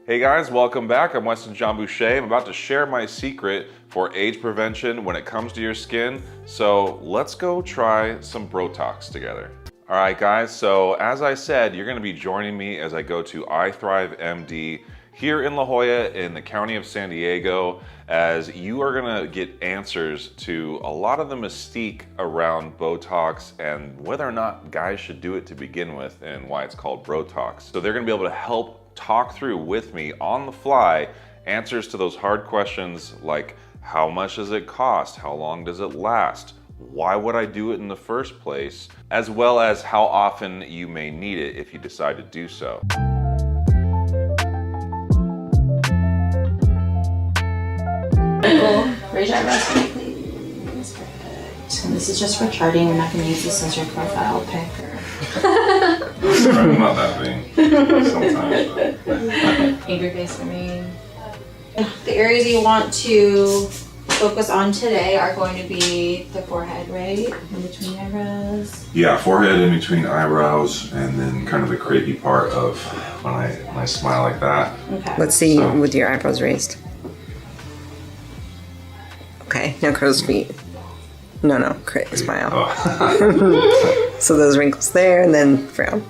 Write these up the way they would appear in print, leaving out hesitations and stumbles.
Hey guys, welcome back. I'm Weston John Boucher. I'm about to share my secret for age prevention when it comes to your skin. So let's go try some Botox together. All right guys, so as I said, you're gonna be joining me as I go to ithrivebeauty here in La Jolla in the county of San Diego, as you are gonna get answers to a lot of the mystique around Botox and whether or not guys should do it to begin with and why it's called Botox. So they're gonna be able to help talk through with me on the fly answers to those hard questions like how much does it cost, how long does it last, why would I do it in the first place, as well as how often you may need it if you decide to do so. Raise your eyebrows for me, please. Perfect. And this is just for charting. We're not going to use this as your profile pic. I'm not that vain sometimes. Angry face for me. The areas you want to focus on today are going to be the forehead, right? In between eyebrows. Yeah, forehead in between eyebrows, and then kind of the crepey part of when I smile like that. Okay. Let's see with your eyebrows raised. Okay, now crow's feet. No, smile. Oh. So those wrinkles there, and then frown.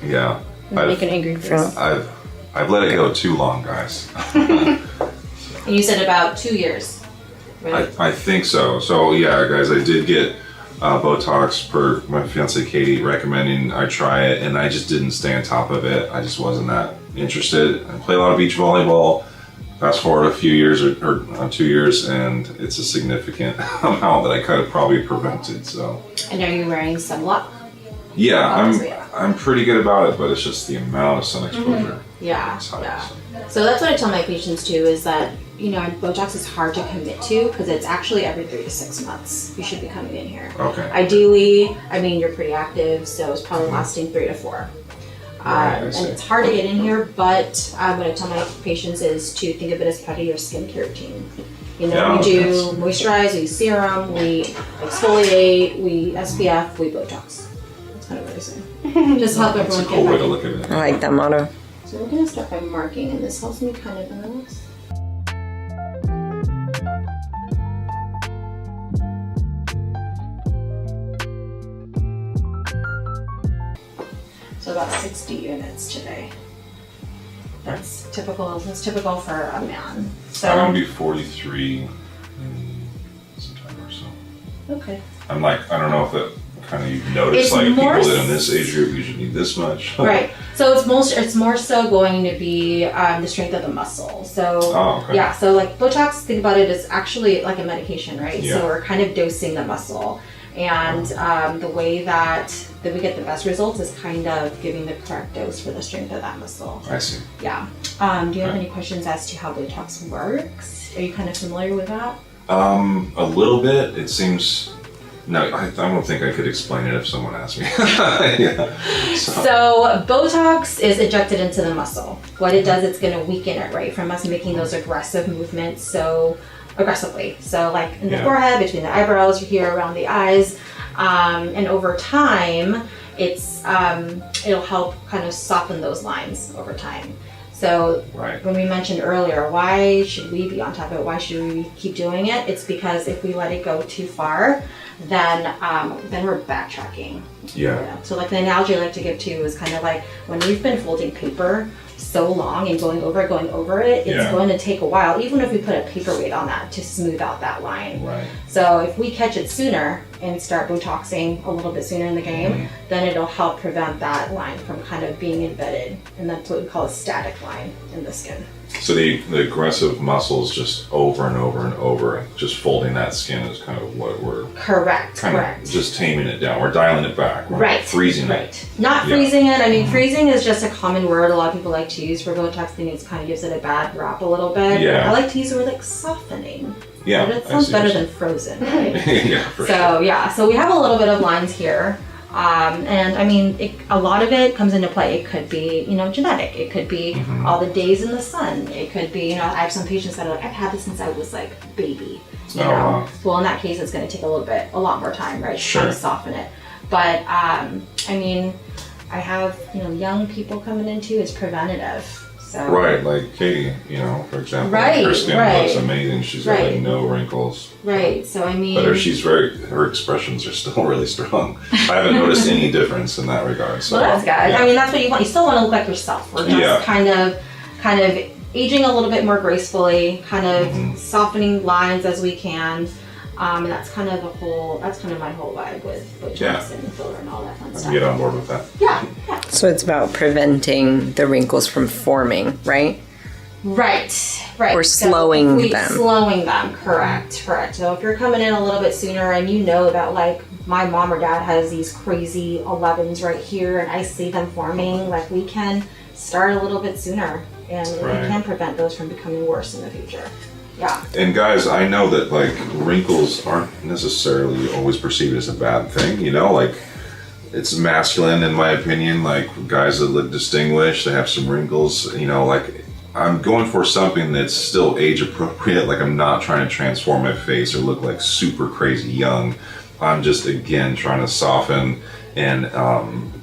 Yeah. Make an angry face. I've let it go too long, guys. And you said about 2 years, right? I think so. So yeah, guys, I did get Botox per my fiance Katie recommending I try it, and I just didn't stay on top of it. I just wasn't that interested. I play a lot of beach volleyball. Fast forward a few years or 2 years, and it's a significant amount that I could have probably prevented. So. And are you wearing sunblock? Yeah, I'm pretty good about it, but it's just the amount of sun exposure. Yeah. So that's what I tell my patients too, is that, you know, Botox is hard to commit to because it's actually every 3 to 6 months you should be coming in here. Okay. Ideally, I mean, you're pretty active, so it's probably lasting 3 to 4. And it's hard to get in here, but what I tell my patients is to think of it as part of your skincare routine. You know, we do moisturize, we serum, we exfoliate, we SPF, we Botox. That's kind of what I say. Just help everyone That's a cool way to look at it. I like that motto. So we're going to start by marking, and this helps me kind of in this. So about 60 units today. That's typical. That's typical for a man. So I'm gonna be 43 in some time or so. Okay. I'm like, I don't know if that kind of you've noticed, It's like more people that in this age group usually need this much. Right. So it's more so going to be the strength of the muscle. So yeah. So like Botox, think about it as actually like a medication, right? Yeah. So we're kind of dosing the muscle, and the way that we get the best results is kind of giving the correct dose for the strength of that muscle. I see. Yeah. Do you have any questions as to how Botox works? Are you kind of familiar with that? A little bit. It seems. No, I don't think I could explain it if someone asked me. Yeah. So Botox is injected into the muscle. What it does, it's going to weaken it, right, from us making those aggressive movements so aggressively. So like in the forehead, between the eyebrows, here around the eyes, and over time, it'll help kind of soften those lines over time. So when we mentioned earlier, why should we be on top of it? Why should we keep doing it? It's because if we let it go too far, then we're backtracking. Yeah. So like the analogy I like to give too is kind of like when we've been folding paper so long and going over it, it's going to take a while, even if we put a paperweight on that to smooth out that line. Right. So if we catch it sooner and start Botoxing a little bit sooner in the game, then it'll help prevent that line from kind of being embedded, and that's what we call a static line in the skin. So the aggressive muscles just over and over and over, just folding that skin is kind of what we're correct. Just taming it down. We're dialing it back. We're not freezing it. Not freezing it. I mean, freezing is just a common word a lot of people like to use for Botox. I think it kind of gives it a bad rap a little bit. Yeah. I like to use the word like softening. Yeah. But it sounds better than frozen, right? Yeah, for sure. So we have a little bit of lines here. And I mean, a lot of it comes into play. It could be, genetic. It could be all the days in the sun. It could be, I have some patients that are like, I've had this since I was like baby, Wow. Well, in that case, it's going to take a lot more time, right? To kind of soften it. But, I mean, I have, young people coming in too. It's preventative. So Right, like Katie, you know, for example. Right, her skin right. looks amazing. She's got like Right. no wrinkles. Right. So I mean, But her expressions are still really strong. I haven't noticed any difference in that regard. So, well, that's good. yeah. I mean, that's what you want. You still want to look like yourself. We're just Yeah. kind of aging a little bit more gracefully, kind of softening lines as we can. And that's kind of my whole vibe with Botox Yeah. and filler and all that fun I can stuff. get on board with that. Yeah. So it's about preventing the wrinkles from forming, right? Right. Or So slowing if we- them. Slowing them, correct. So if you're coming in a little bit sooner and you know that like my mom or dad has these crazy 11s right here and I see them forming, like we can start a little bit sooner and Right. we can prevent those from becoming worse in the future. Yeah. And guys, I know that like wrinkles aren't necessarily always perceived as a bad thing, you know, like it's masculine in my opinion, like guys that look distinguished, they have some wrinkles, you know, like I'm going for something that's still age appropriate, like I'm not trying to transform my face or look like super crazy young. I'm just again trying to soften and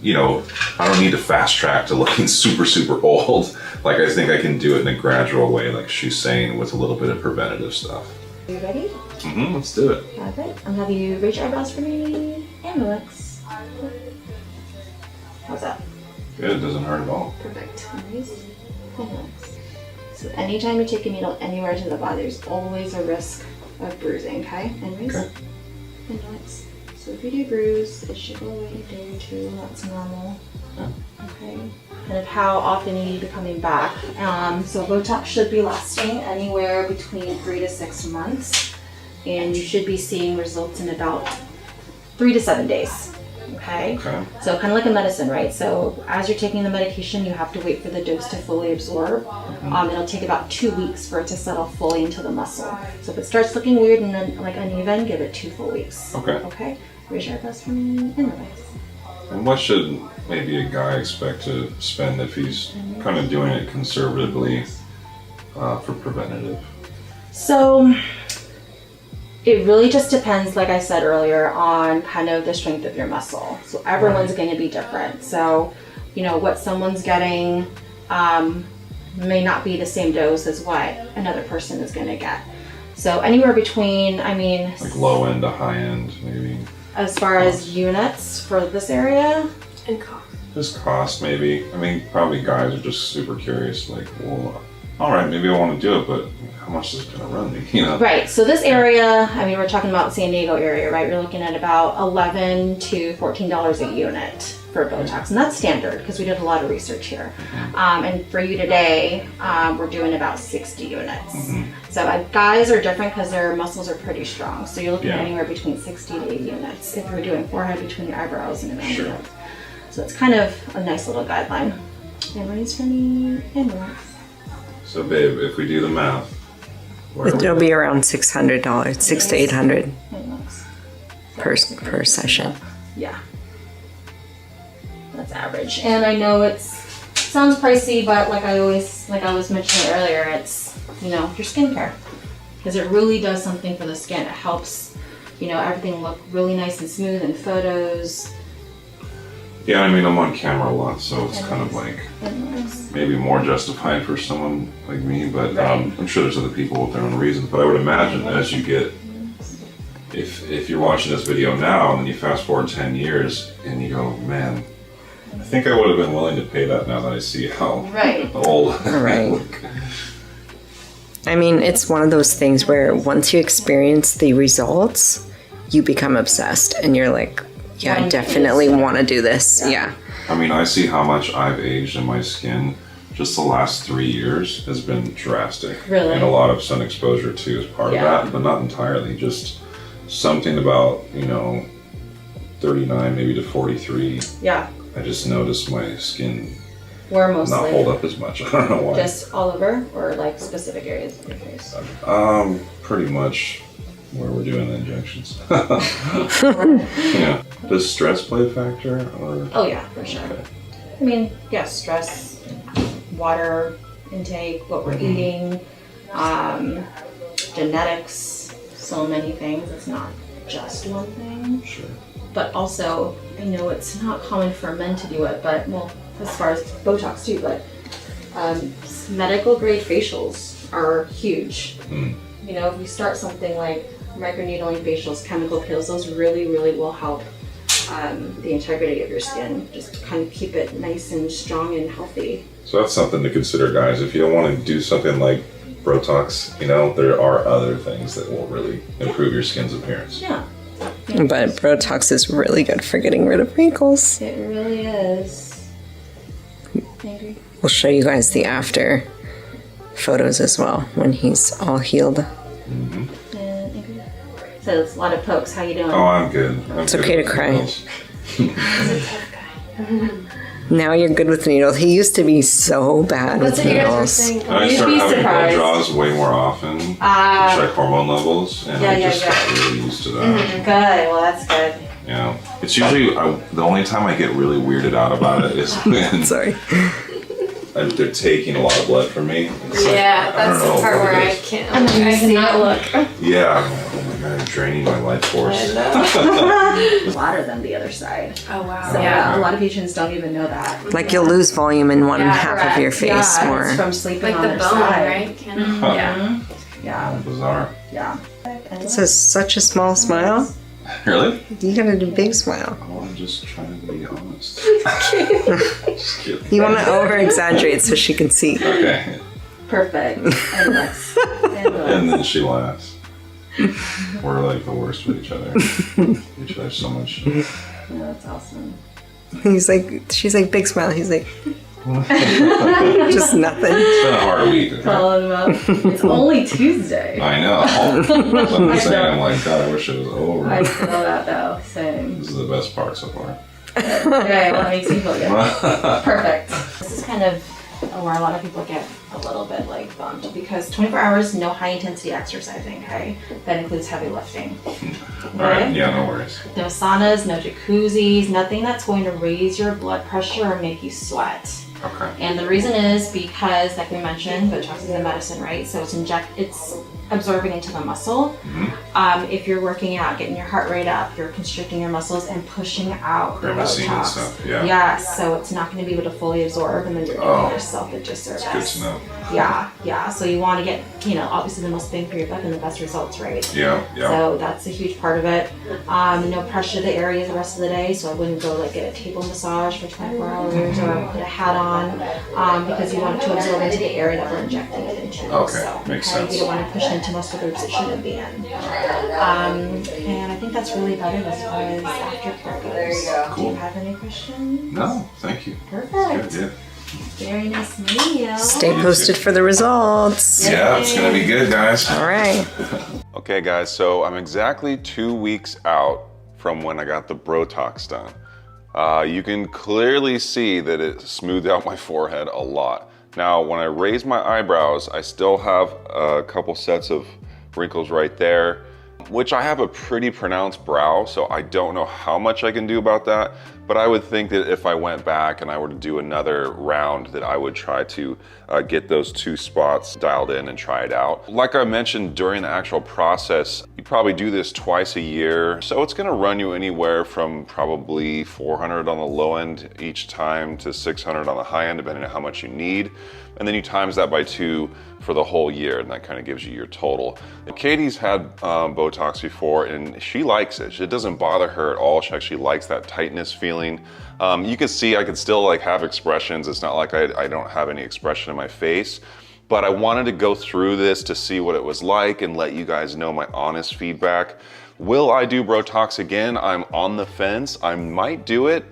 you know, I don't need to fast track to looking super old. Like I think I can do it in a gradual way, like she's saying, with a little bit of preventative stuff. Are you ready? Let's do it. Perfect. I'm gonna have you raise your eyebrows for me and relax. How's that? Good, it doesn't hurt at all. Perfect. Raise and relax. So anytime you take a needle anywhere to the body, there's always a risk of bruising, okay? And raise Okay. and relax. So if you do bruise, it should go away in a day or two. That's normal. Yeah. Okay. And of how often you need to be coming back. So Botox should be lasting anywhere between 3 to 6 months, and you should be seeing results in about 3 to 7 days. Okay. Okay. So kind of like a medicine, right? So as you're taking the medication, you have to wait for the dose to fully absorb. It'll take about 2 weeks for it to settle fully into the muscle. So if it starts looking weird and then like uneven, give it 2 full weeks. Okay. Okay. Raise your eyebrows for me and relax. And what should maybe a guy expect to spend if he's kind of doing it conservatively for preventative? So it really just depends, like I said earlier, on kind of the strength of your muscle. So everyone's going to be different. So, you know, what someone's getting may not be the same dose as what another person is going to get. So anywhere between, I mean, Like low end to high end, maybe. as far as units for this area, And cough. Just cost, maybe. I mean, probably guys are just super curious, like, well, all right, maybe I want to do it, but how much is it going to run me, you know? right. So this area, I mean, we're talking about San Diego area, right? You're looking at about $11 to $14 a unit for Botox, and that's standard because we did a lot of research here. And for you today, we're doing about 60 units. So guys are different because their muscles are pretty strong. So you're looking at Yeah. anywhere between 60 to 80 units if you're doing forehead between your eyebrows and around Sure. the nose. So it's kind of a nice little guideline. And raise for me and relax. So, babe, if we do the math, where are we It'll be around $600, $600 to $800 And relax. per session. Yeah. That's average. And I know sounds pricey, but like I was mentioning earlier, it's, you know, your skincare. Because it really does something for the skin. It helps, you know, everything look really nice and smooth in photos. Yeah, I mean, I'm on camera a lot, so it's kind of like And nice. maybe more justified for someone like me, but Right. I'm sure there's other people with their own reasons. But I would imagine as you get, if you're watching this video now and then you fast forward 10 years and you go, man, I think I would have been willing to pay that now that I see how Right. old I Right. look. I mean, it's one of those things where once you experience the results, you become obsessed and you're like, yeah, I Wanting to do definitely this. want to do this. Yeah. I mean, I see how much I've aged in my skin. Just the last 3 years has been drastic. Really? And a lot of sun exposure too is part Yeah. of that, but not entirely. Just something about, 39 maybe to 43. Yeah. I just noticed my skin Where not mostly? hold up as much. I don't know why. Just all over or like specific areas of your face? Pretty much where we're doing the injections. Yeah. Does stress play a factor or? Oh yeah, for sure. Okay. I mean, yeah, stress, water intake, what we're eating, genetics, so many things. It's not just one thing. Sure. But also, I know it's not common for men to do it, but well, as far as Botox too, but Medical grade facials are huge. You know, if you start something like microneedling facials, chemical peels, those really, really will help the integrity of your skin. Just kind of keep it nice and strong and healthy. So that's something to consider, guys. If you don't want to do something like Botox, you know, there are other things that will really improve your skin's appearance. Yeah. But Botox is really good for getting rid of wrinkles. It really is. Angry? We'll show you guys the after photos as well when he's all healed. So it's a lot of pokes. How you doing? Oh, I'm good. It's okay to cry. Now you're good with needles. He used to be so bad with needles. I started having blood draws way more often to check hormone levels, and I just got really used to that. Good. Well, that's good. Yeah, it's usually the only time I get really weirded out about it is when Sorry. they're taking a lot of blood from me. It's Yeah, like, that's the part where I cannot look. Yeah, oh my god, draining my life force. Flatter than the other side. Oh wow. So a lot of patients don't even know that. Like you'll lose volume in one half of your face more. It's from sleeping Like on the their bone, side. right? Kind of. Yeah. Yeah. Bizarre. Yeah. This is such a small smile. Really? You gotta do big smile. Oh, I'm just trying to be honest. Just kidding. You want to over exaggerate so she can see. Okay. Perfect. And less. And then she laughs. We're like the worst with each other. Each other so much. Yeah, that's awesome. He's like, she's like, big smile. He's like, just nothing. It's been a hard week. Calling him up. It's only Tuesday. I know. That's what I'm saying. I'm like, God, I wish it was over. I feel that though. Same. This is the best part so far. Okay, well, that makes me feel good. Perfect. This is kind of where a lot of people get a little bit like bummed because 24 hours, no high intensity exercising, okay? That includes heavy lifting. Alright, yeah, no worries. No saunas, no jacuzzis, nothing that's going to raise your blood pressure or make you sweat. Okay. And the reason is because, like we mentioned, Botox is a medicine, right? So it's absorbing into the muscle. If you're working out, getting your heart rate up, you're constricting your muscles and pushing out the Grimacing and Botox. stuff, yeah. Yes, so it's not going to be able to fully absorb, and then you're doing yourself a disservice. Good to know. Yeah. So you want to get, obviously the most bang for your buck and the best results, right? Yeah. So that's a huge part of it. No pressure to the area the rest of the day, so I wouldn't go like get a table massage for 24 hours or put a hat on because you want it to absorb into the area that we're injecting it into. Okay, so, makes sense. You don't want to push into muscle groups it shouldn't be in. And I think that's really about it as far as aftercare goes. Do you have any questions? No, thank you. Perfect. Good. Very nice meeting you. Stay posted for the results. Yeah, it's gonna be good, guys. All right. Okay, guys, so I'm exactly 2 weeks out from when I got the Botox done. You can clearly see that it smoothed out my forehead a lot. Now, when I raise my eyebrows, I still have a couple sets of wrinkles right there, which I have a pretty pronounced brow, so I don't know how much I can do about that. But I would think that if I went back and I were to do another round, that I would try to get those 2 spots dialed in and try it out. Like I mentioned during the actual process, you probably do this twice a year. So it's gonna run you anywhere from probably $400 on the low end each time to $600 on the high end, depending on how much you need. And then you times that by 2 for the whole year, and that kind of gives you your total. Katie's had Botox before, and she likes it. It doesn't bother her at all. She actually likes that tightness feeling. You can see I can still like have expressions. It's not like I don't have any expression in my face, but I wanted to go through this to see what it was like and let you guys know my honest feedback. Will I do Botox again? I'm on the fence. I might do it,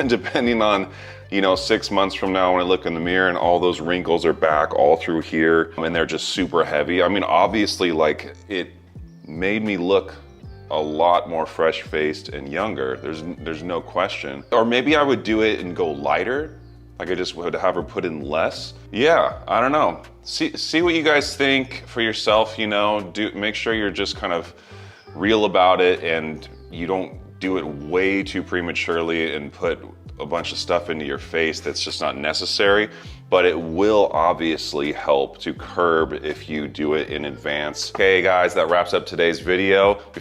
depending on 6 months from now when I look in the mirror and all those wrinkles are back all through here and they're just super heavy. I mean, obviously, like, it made me look a lot more fresh-faced and younger. There's no question. Or maybe I would do it and go lighter. Like I just would have her put in less. Yeah, I don't know. See what you guys think for yourself, make sure you're just kind of real about it and you don't do it way too prematurely and put a bunch of stuff into your face that's just not necessary, but it will obviously help to curb if you do it in advance. Okay guys, that wraps up today's video.